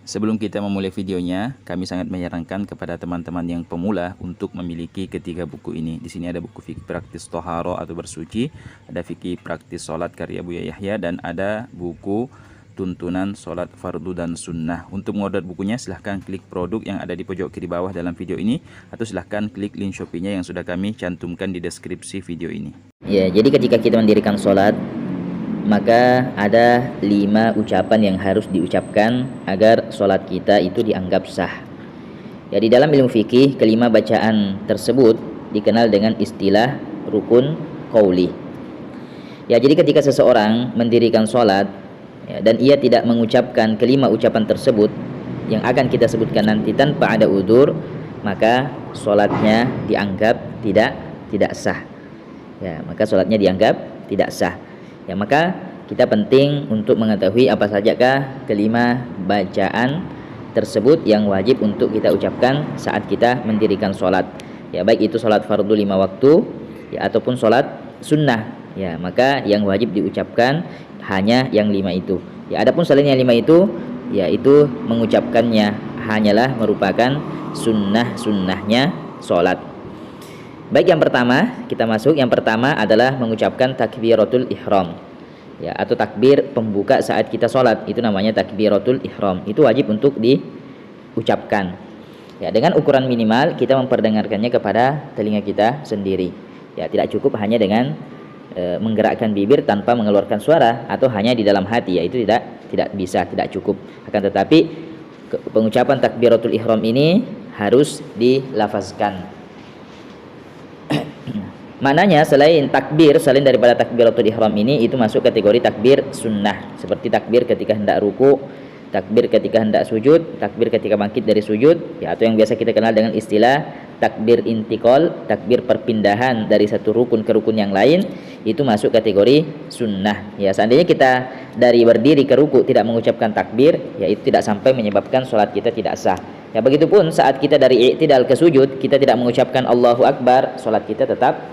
Sebelum kita memulai videonya, kami sangat menyarankan kepada teman-teman yang pemula untuk memiliki ketiga buku ini. Di sini ada buku fikih praktis Toharo atau bersuci, ada fikih praktis sholat karya Buya Yahya, dan ada buku tuntunan sholat fardu dan sunnah. Untuk mengorder bukunya silahkan klik produk yang ada di pojok kiri bawah dalam video ini, atau silahkan klik link Shopee-nya yang sudah kami cantumkan di deskripsi video ini. Ya, jadi ketika kita mendirikan sholat, maka ada 5 ucapan yang harus diucapkan agar sholat kita itu dianggap sah. Ya, di dalam ilmu fikih, kelima bacaan tersebut dikenal dengan istilah rukun qauli. Ya, jadi ketika seseorang mendirikan sholat ya, dan ia tidak mengucapkan kelima ucapan tersebut yang akan kita sebutkan nanti tanpa ada udzur, maka sholatnya dianggap tidak sah. Ya, maka sholatnya dianggap tidak sah. Ya, maka kita penting untuk mengetahui apa sajakah kelima bacaan tersebut yang wajib untuk kita ucapkan saat kita mendirikan sholat. Ya, baik itu sholat fardu 5 waktu ya, ataupun sholat sunnah. Ya, maka yang wajib diucapkan hanya yang 5 itu. Ya, adapun selain yang 5 itu, yaitu mengucapkannya hanyalah merupakan sunnahnya sholat. Baik, yang pertama kita masuk. Yang pertama adalah mengucapkan takbiratul ihram ya, atau takbir pembuka saat kita sholat. Itu namanya takbiratul ihram. Itu wajib untuk diucapkan ya, dengan ukuran minimal kita memperdengarkannya kepada telinga kita sendiri ya. Tidak cukup hanya dengan menggerakkan bibir tanpa mengeluarkan suara, atau hanya di dalam hati ya, itu tidak bisa, tidak cukup. Akan tetapi pengucapan takbiratul ihram ini harus dilafazkan. Maknanya selain daripada takbiratul ihram ini, itu masuk kategori takbir sunnah, seperti takbir ketika hendak ruku, takbir ketika hendak sujud, takbir ketika bangkit dari sujud ya, atau yang biasa kita kenal dengan istilah takbir intikal, takbir perpindahan dari satu rukun ke rukun yang lain, itu masuk kategori sunnah ya. Seandainya kita dari berdiri ke ruku tidak mengucapkan takbir ya, itu tidak sampai menyebabkan sholat kita tidak sah ya. Begitupun saat kita dari i'tidal ke sujud kita tidak mengucapkan Allahu Akbar, sholat kita tetap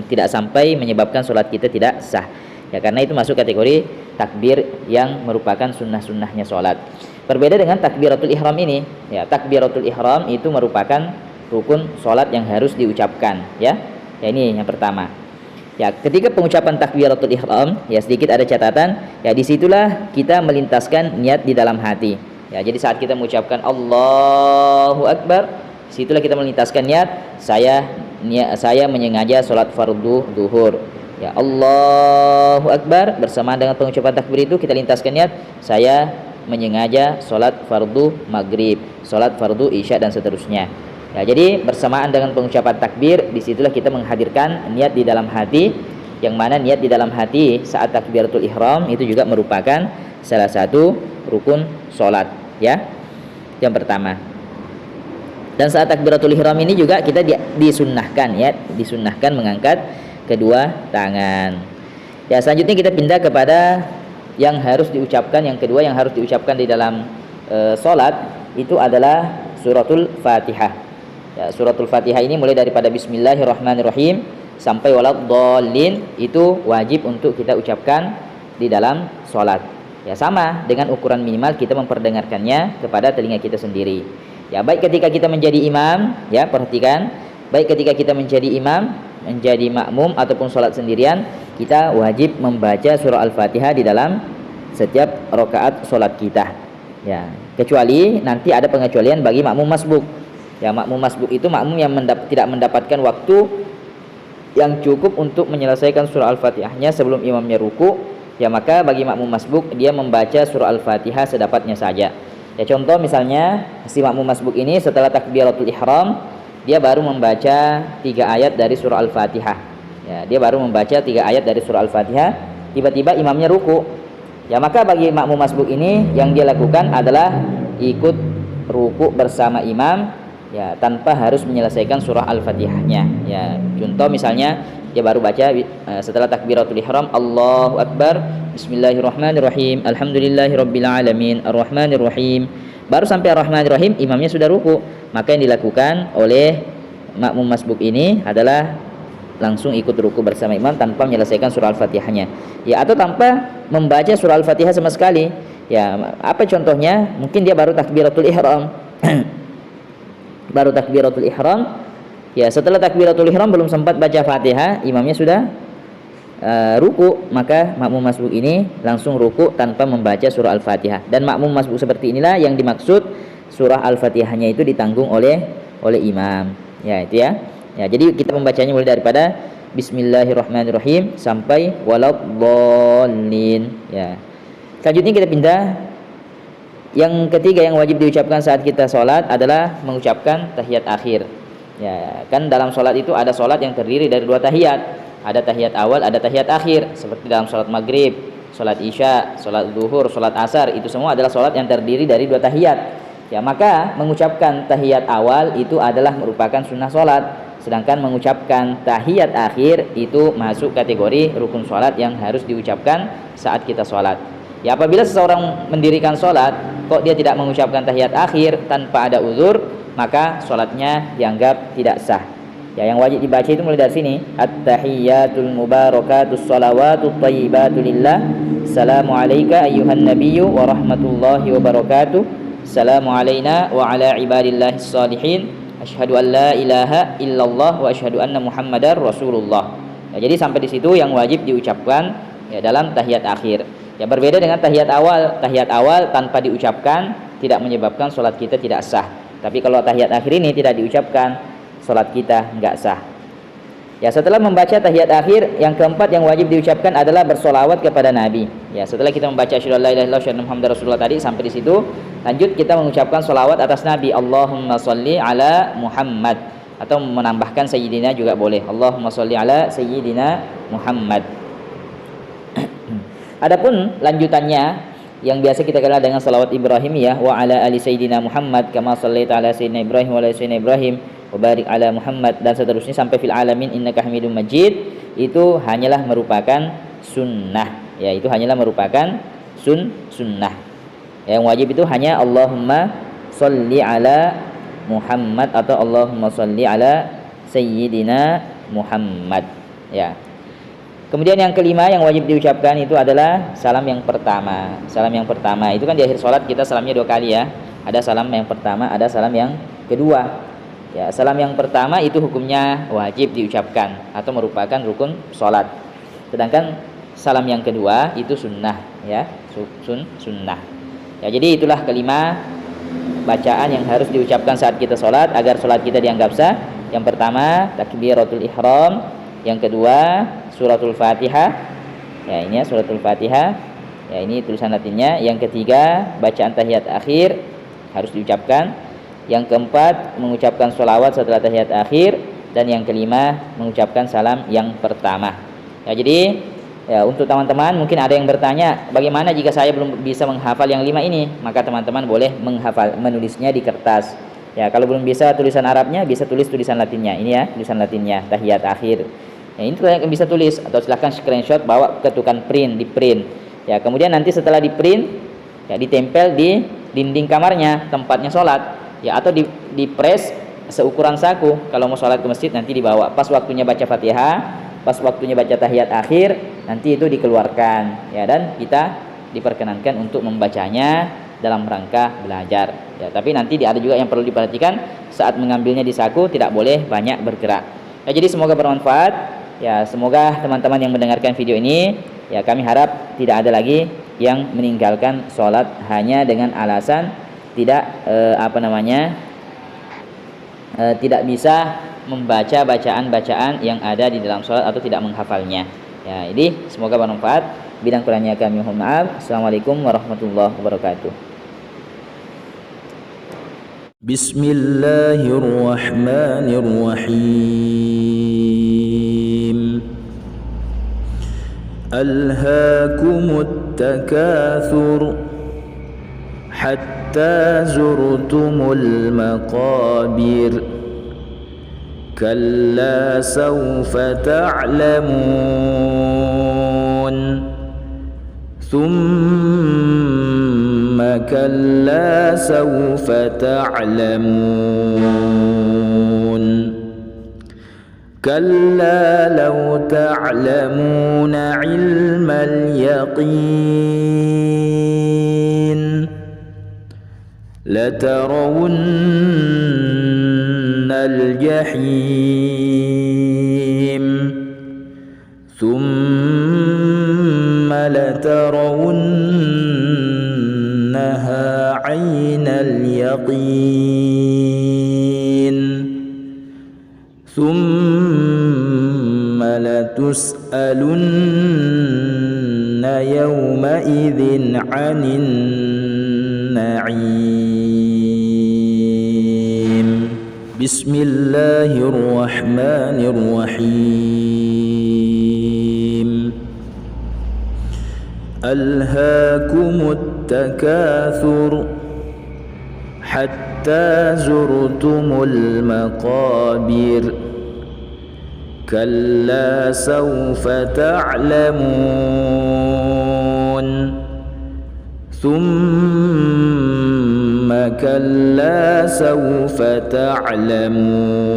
tidak sampai menyebabkan sholat kita tidak sah ya, karena itu masuk kategori takbir yang merupakan sunnahnya sholat. Berbeda dengan takbiratul ihram ini ya. Takbiratul ihram itu merupakan rukun sholat yang harus diucapkan ya. Ya, ini yang pertama ya. Ketika pengucapan takbiratul ihram ya, sedikit ada catatan ya, disitulah kita melintaskan niat di dalam hati ya. Jadi saat kita mengucapkan Allahu Akbar, situlah kita melintaskan niat, saya menyengaja sholat fardu duhur ya. Allahu Akbar, bersamaan dengan pengucapan takbir itu kita lintaskan niat, saya menyengaja sholat fardu maghrib, sholat fardu isya, dan seterusnya ya. Jadi bersamaan dengan pengucapan takbir, disitulah kita menghadirkan niat di dalam hati, yang mana niat di dalam hati saat takbiratul ihram itu juga merupakan salah satu rukun sholat ya, yang pertama. Dan saat takbiratul ihram ini juga kita disunnahkan ya, disunnahkan mengangkat kedua tangan. Ya, selanjutnya kita pindah kepada yang harus diucapkan. Yang kedua yang harus diucapkan di dalam sholat itu adalah suratul Fatihah. Ya, suratul Fatihah ini mulai daripada Bismillahirrahmanirrahim sampai waladhdallin, itu wajib untuk kita ucapkan di dalam sholat. Ya, sama dengan ukuran minimal kita memperdengarkannya kepada telinga kita sendiri. Ya, baik ketika kita menjadi imam ya, perhatikan, baik ketika kita menjadi imam, menjadi makmum ataupun sholat sendirian, kita wajib membaca surah Al-Fatihah di dalam setiap rakaat sholat kita ya. Kecuali nanti ada pengecualian bagi makmum masbuk ya. Makmum masbuk itu makmum yang tidak mendapatkan waktu yang cukup untuk menyelesaikan surah Al-Fatihahnya sebelum imamnya ruku ya, maka bagi makmum masbuk dia membaca surah Al-Fatihah sedapatnya saja ya. Contoh misalnya si makmum masbuk ini setelah takbiratul ihram dia baru membaca 3 ayat dari surah Al-Fatihah ya. Dia baru membaca 3 ayat dari surah Al-Fatihah, tiba-tiba imamnya ruku ya, maka bagi makmum masbuk ini yang dia lakukan adalah ikut ruku bersama imam ya, tanpa harus menyelesaikan surah Al-Fatihahnya ya. Contoh misalnya dia baru baca setelah takbiratul ihram Allahu Akbar, Bismillahirrahmanirrahim, Alhamdulillahirabbil alamin, Arrahmanirrahim, baru sampai Arrahmanirrahim imamnya sudah ruku. Maka yang dilakukan oleh makmum masbuk ini adalah langsung ikut ruku bersama imam tanpa menyelesaikan surah Al-Fatihahnya ya, atau tanpa membaca surah Al-Fatihah sama sekali Ya, apa contohnya? Mungkin dia baru takbiratul ihram. Baru takbiratul ihram. Ya, setelah takbiratul ihram belum sempat baca Fatihah, imamnya sudah ruku, maka makmum masbuk ini langsung ruku tanpa membaca surah Al-Fatihah. Dan makmum masbuk seperti inilah yang dimaksud surah Al-Fatihahnya itu ditanggung oleh imam. Ya, itu ya. Ya, jadi kita membacanya mulai daripada Bismillahirrahmanirrahim sampai waladhdallin. Ya. Selanjutnya kita pindah. Yang ketiga yang wajib diucapkan saat kita sholat adalah mengucapkan tahiyat akhir. Ya, kan dalam sholat itu ada sholat yang terdiri dari 2 tahiyat. Ada tahiyat awal, ada tahiyat akhir. Seperti dalam sholat maghrib, sholat isya, sholat zuhur, sholat asar, itu semua adalah sholat yang terdiri dari 2 tahiyat. Ya, maka mengucapkan tahiyat awal itu adalah merupakan sunnah sholat. Sedangkan mengucapkan tahiyat akhir itu masuk kategori rukun sholat yang harus diucapkan saat kita sholat. Ya, apabila seseorang mendirikan sholat kok dia tidak mengucapkan tahiyat akhir tanpa ada uzur, maka sholatnya dianggap tidak sah. Ya, yang wajib dibaca itu mulai dari sini. At-tahiyyatul mubarakatus shalawatut thayyibatu lillah. Assalamu alayka ayyuhan nabiyyu wa rahmatullahi wa barakatuh. Assalamu alayna wa ala ibadillahis salihin. Asyhadu an la ilaha illallah wa asyhadu anna Muhammadar Rasulullah. Ya, jadi sampai di situ yang wajib diucapkan ya dalam tahiyat akhir. Ya, berbeda dengan tahiyat awal. Tahiyat awal tanpa diucapkan tidak menyebabkan sholat kita tidak sah. Tapi kalau tahiyat akhir ini tidak diucapkan, sholat kita enggak sah. Ya, setelah membaca tahiyat akhir, yang keempat yang wajib diucapkan adalah bersolawat kepada Nabi. Ya, setelah kita membaca asyhadu an la ilaha illallah wa asyhadu anna Muhammadar Rasulullah tadi, sampai di situ lanjut kita mengucapkan solawat atas Nabi. Allahumma sholli ala Muhammad, atau menambahkan sayyidina juga boleh. Allahumma sholli ala sayyidina Muhammad. Adapun lanjutannya yang biasa kita kenal dengan salawat Ibrahimiyah, wa ala ali sayyidina Muhammad kama shallaita ala sayyidina Ibrahim wa ala sayyidina Ibrahim wa barik ala Muhammad, dan seterusnya sampai fil alamin innaka Hamidum Majid, itu hanyalah merupakan sunnah. Ya, itu hanyalah merupakan sunnah. Yang wajib itu hanya Allahumma sholli ala Muhammad atau Allahumma sholli ala sayyidina Muhammad. Ya. Kemudian yang kelima yang wajib diucapkan itu adalah salam yang pertama. Salam yang pertama itu kan di akhir sholat kita salamnya 2 kali ya. Ada salam yang pertama, ada salam yang kedua. Ya, salam yang pertama itu hukumnya wajib diucapkan atau merupakan rukun sholat. Sedangkan salam yang kedua itu sunnah, ya, sunnah. Ya, jadi itulah kelima bacaan yang harus diucapkan saat kita sholat agar sholat kita dianggap sah. Yang pertama takbiratul ihram. Yang kedua suratul Fatihah. Ya, ini ya, suratul Fatihah. Ya, ini tulisan Latinnya. Yang ketiga bacaan tahiyat akhir harus diucapkan. Yang keempat mengucapkan sholawat setelah tahiyat akhir. Dan yang kelima mengucapkan salam yang pertama. Ya, jadi ya, untuk teman-teman mungkin ada yang bertanya, bagaimana jika saya belum bisa menghafal yang 5 ini? Maka teman-teman boleh menulisnya di kertas. Ya, kalau belum bisa tulisan Arabnya, bisa tulis tulisan Latinnya. Ini ya, tulisan Latinnya tahiyat akhir. Ya, ini yang bisa tulis, atau silahkan screenshot, bawa ke tukang print, di print. Ya, kemudian nanti setelah di print, ya ditempel di dinding kamarnya, tempatnya sholat. Ya, atau di press seukuran saku. Kalau mau sholat ke masjid nanti dibawa. Pas waktunya baca Fatihah, pas waktunya baca tahiyat akhir, nanti itu dikeluarkan. Ya, dan kita diperkenankan untuk membacanya dalam rangka belajar. Ya, tapi nanti ada juga yang perlu diperhatikan, saat mengambilnya di saku tidak boleh banyak bergerak. Ya, jadi semoga bermanfaat. Ya, semoga teman-teman yang mendengarkan video ini, ya kami harap tidak ada lagi yang meninggalkan sholat hanya dengan alasan tidak tidak bisa membaca bacaan-bacaan yang ada di dalam sholat atau tidak menghafalnya. Ya, ini semoga bermanfaat. Bidang kurangnya kami mohon maaf. Assalamualaikum warahmatullahi wabarakatuh. Bismillahirrahmanirrahim. Alhaakumut takatsur hatta zurtumul maqabir. Kalla sawfa ta'lamun. Thumma kalla sawfa ta'lamun. كلا لو تعلمون علم اليقين لترون الجحيم ثم لترونها عين اليقين ثم لتسألن يومئذ عن النعيم. بسم الله الرحمن الرحيم. ألهاكم التكاثر حتى زرتم المقابر كلا سوف تعلمون ثم كلا سوف تعلمون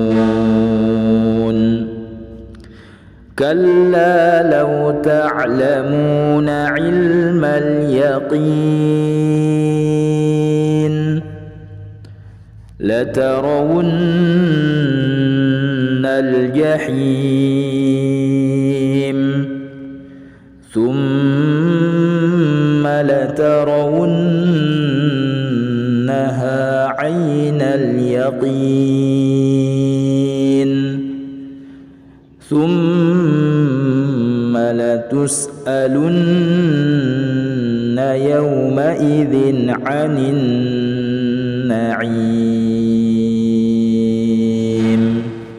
كلا لو تعلمون علم اليقين لترون الجحيم ثم لترونها عين اليقين ثم لتسألن يومئذ عن النعيم.